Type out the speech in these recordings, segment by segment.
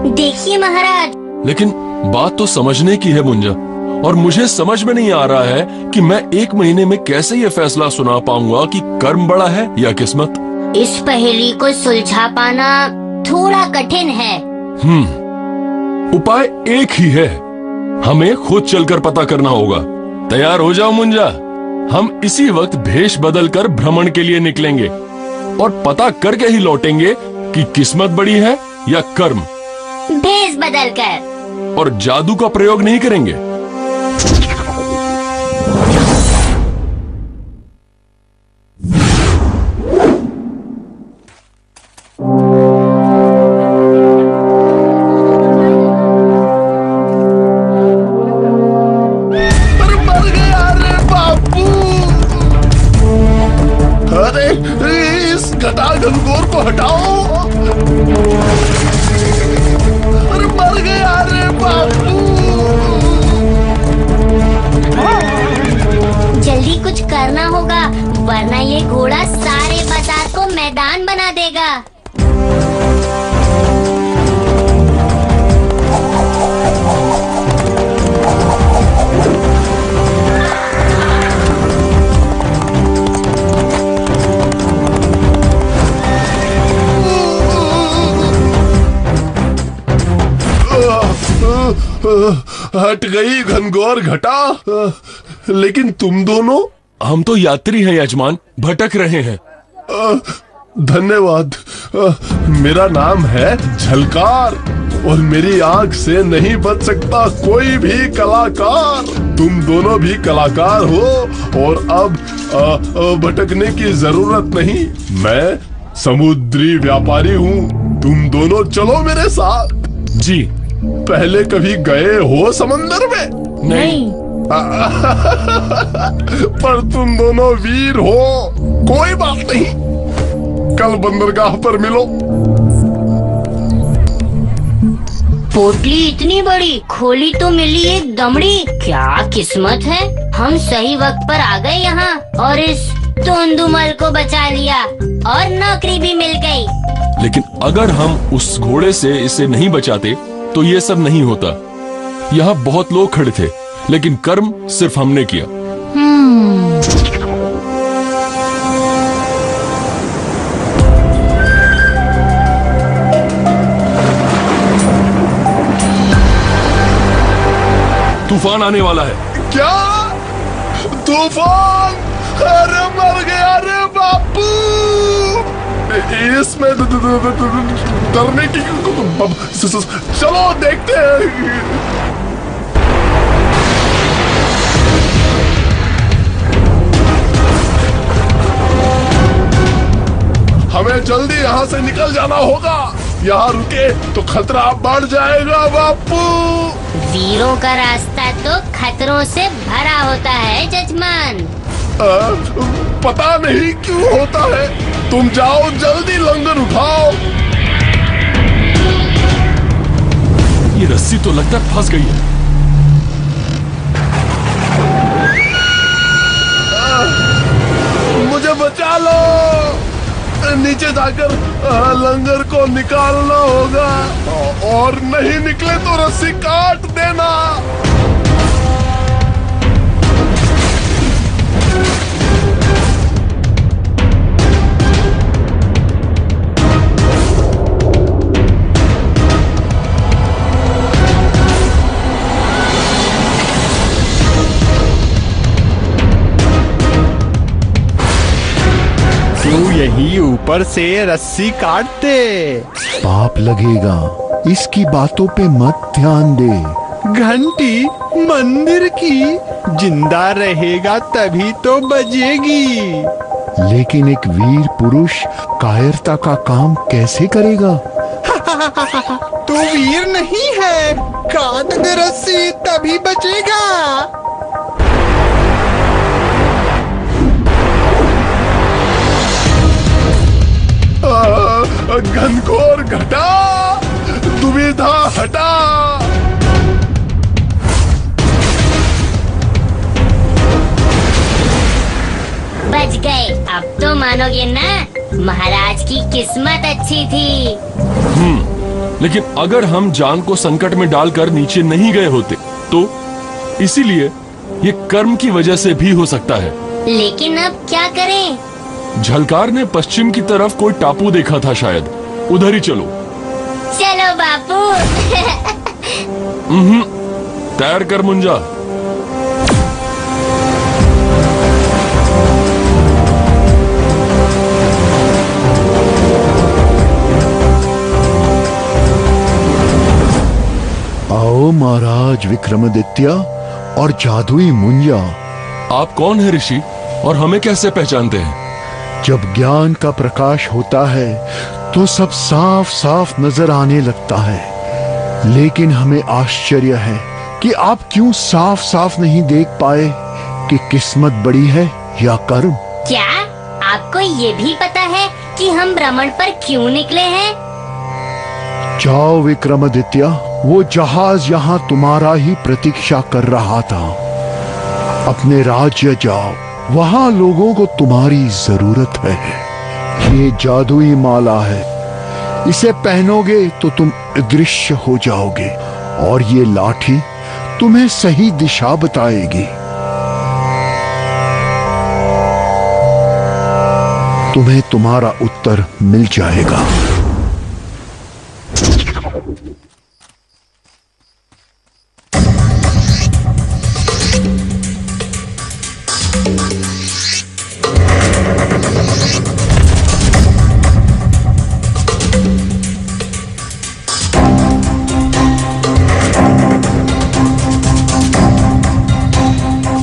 देखिए महाराज। लेकिन बात तो समझने की है मुंजा, और मुझे समझ में नहीं आ रहा है कि मैं 1 महीने में कैसे ये फैसला सुना पाऊंगा कि कर्म बड़ा है या किस्मत। इस पहेली को सुलझा पाना थोड़ा कठिन है। उपाय एक ही है, हमें खुद चलकर पता करना होगा। तैयार हो जाओ मुंजा, हम इसी वक्त भेष बदलकर भ्रमण के लिए निकलेंगे और पता करके ही लौटेंगे कि किस्मत बड़ी है या कर्म। भेष बदलकर। और जादू का प्रयोग नहीं करेंगे। घनघोर को हटाओ। अरे मर गया रे बापू। जल्दी कुछ करना होगा, वरना ये घोड़ा सारे बाजार को मैदान बना देगा। हट गई घनघोर घटा। लेकिन तुम दोनों? हम तो यात्री हैं यजमान, भटक रहे हैं। धन्यवाद। मेरा नाम है झलकार और मेरी आंख से नहीं बच सकता कोई भी कलाकार। तुम दोनों भी कलाकार हो और अब भटकने की जरूरत नहीं। मैं समुद्री व्यापारी हूँ। तुम दोनों चलो मेरे साथ। जी। पहले कभी गए हो समंदर में? नहीं। पर तुम दोनों वीर हो। कोई बात नहीं, कल बंदरगाह पर मिलो। पोटली इतनी बड़ी, खोली तो मिली एक दमड़ी। क्या किस्मत है, हम सही वक्त पर आ गए यहाँ और इस तोंदुमल को बचा लिया और नौकरी भी मिल गई। लेकिन अगर हम उस घोड़े से इसे नहीं बचाते तो ये सब नहीं होता। यहाँ बहुत लोग खड़े थे, लेकिन कर्म सिर्फ हमने किया। तूफान आने वाला है। क्या तूफान? अरे मर गया रे बापू। इसमें डरने की चलो देखते हैं। हमें जल्दी यहाँ से निकल जाना होगा। यहाँ रुके तो खतरा बढ़ जाएगा बापू। वीरों का रास्ता तो खतरों से भरा होता है जजमान। पता नहीं क्यों होता है। तुम जाओ जल्दी, लंगर उठाओ। ये रस्सी तो लगता है फंस गई है। मुझे बचा लो। नीचे जाकर लंगर को निकालना होगा और नहीं निकले तो रस्सी काट देना। यही ऊपर से रस्सी काट दे। पाप लगेगा, इसकी बातों पे मत ध्यान दे। घंटी मंदिर की जिंदा रहेगा तभी तो बजेगी। लेकिन एक वीर पुरुष कायरता का काम कैसे करेगा? तू वीर नहीं है, काट दे रस्सी तभी बचेगा। घनघोर घटा, दुविधा हटा। बच गए। अब तो मानोगे ना, महाराज की किस्मत अच्छी थी। लेकिन अगर हम जान को संकट में डालकर नीचे नहीं गए होते तो इसीलिए ये कर्म की वजह से भी हो सकता है। लेकिन अब क्या करें? झलकार ने पश्चिम की तरफ कोई टापू देखा था, शायद उधर ही चलो। चलो बापू। तैर कर मुंजा। आओ महाराज विक्रमादित्य और जादुई मुंजा। आप कौन है ऋषि और हमें कैसे पहचानते हैं? जब ज्ञान का प्रकाश होता है तो सब साफ साफ नजर आने लगता है, लेकिन हमें आश्चर्य है कि आप क्यों साफ साफ नहीं देख पाए कि किस्मत बड़ी है या कर्म। क्या आपको ये भी पता है कि हम भ्रमण पर क्यों निकले हैं? जाओ विक्रमादित्य, वो जहाज यहाँ तुम्हारा ही प्रतीक्षा कर रहा था। अपने राज्य जाओ, वहां लोगों को तुम्हारी जरूरत है। ये जादुई माला है, इसे पहनोगे तो तुम अदृश्य हो जाओगे और ये लाठी तुम्हें सही दिशा बताएगी। तुम्हें तुम्हारा उत्तर मिल जाएगा।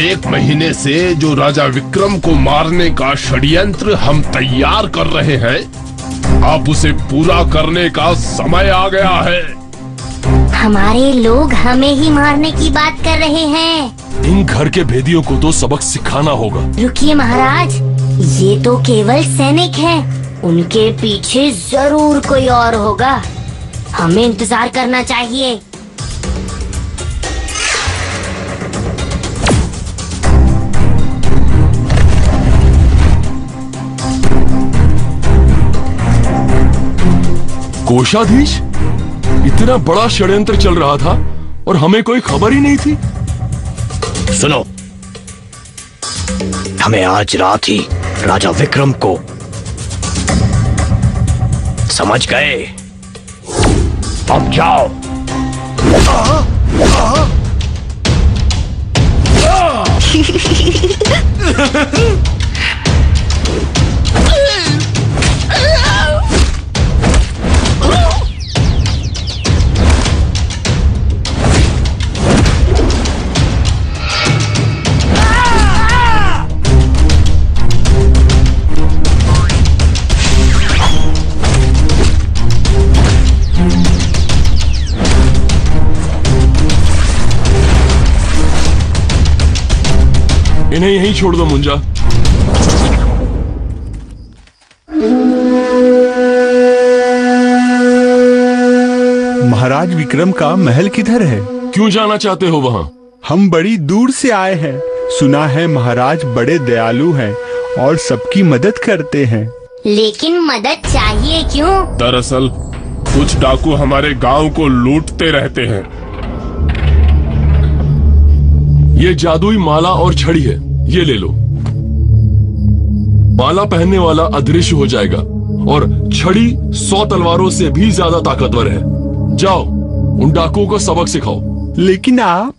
एक महीने से जो राजा विक्रम को मारने का षड्यंत्र हम तैयार कर रहे हैं, अब उसे पूरा करने का समय आ गया है। हमारे लोग हमें ही मारने की बात कर रहे हैं। इन घर के भेदियों को तो सबक सिखाना होगा। रुकिए महाराज, ये तो केवल सैनिक हैं। उनके पीछे जरूर कोई और होगा। हमें इंतजार करना चाहिए। कोषाधीश, इतना बड़ा षड्यंत्र चल रहा था और हमें कोई खबर ही नहीं थी। सुनो, हमें आज रात ही राजा विक्रम को समझ गए। अब जाओ। इन्हें यहीं छोड़ दो मुंजा। महाराज विक्रम का महल किधर है? क्यों जाना चाहते हो वहां? हम बड़ी दूर से आए हैं। सुना है महाराज बड़े दयालु हैं और सबकी मदद करते हैं। लेकिन मदद चाहिए क्यों? दरअसल कुछ डाकू हमारे गांव को लूटते रहते हैं। ये जादुई माला और छड़ी है, ये ले लो। माला पहनने वाला अदृश्य हो जाएगा और छड़ी 100 तलवारों से भी ज्यादा ताकतवर है। जाओ, उन डाकुओं को सबक सिखाओ। लेकिन आप?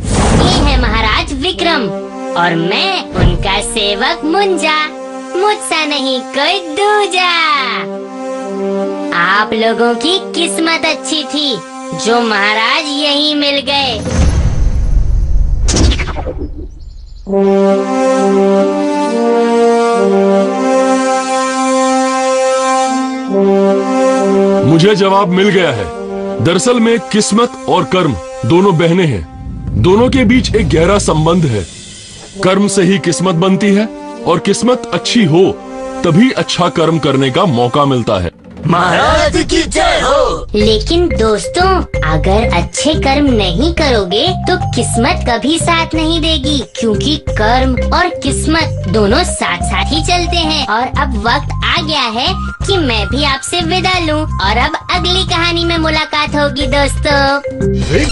ये है महाराज विक्रम और मैं उनका सेवक मुंजा। मुझसा नहीं कोई दूजा। आप लोगों की किस्मत अच्छी थी जो महाराज यहीं मिल गए। मुझे जवाब मिल गया है। दरअसल में किस्मत और कर्म दोनों बहनें हैं। दोनों के बीच एक गहरा संबंध है। कर्म से ही किस्मत बनती है और किस्मत अच्छी हो तभी अच्छा कर्म करने का मौका मिलता है। महाराज की जय हो। लेकिन दोस्तों, अगर अच्छे कर्म नहीं करोगे तो किस्मत कभी साथ नहीं देगी, क्योंकि कर्म और किस्मत दोनों साथ साथ ही चलते हैं। और अब वक्त आ गया है कि मैं भी आपसे विदा लूं और अब अगली कहानी में मुलाकात होगी दोस्तों।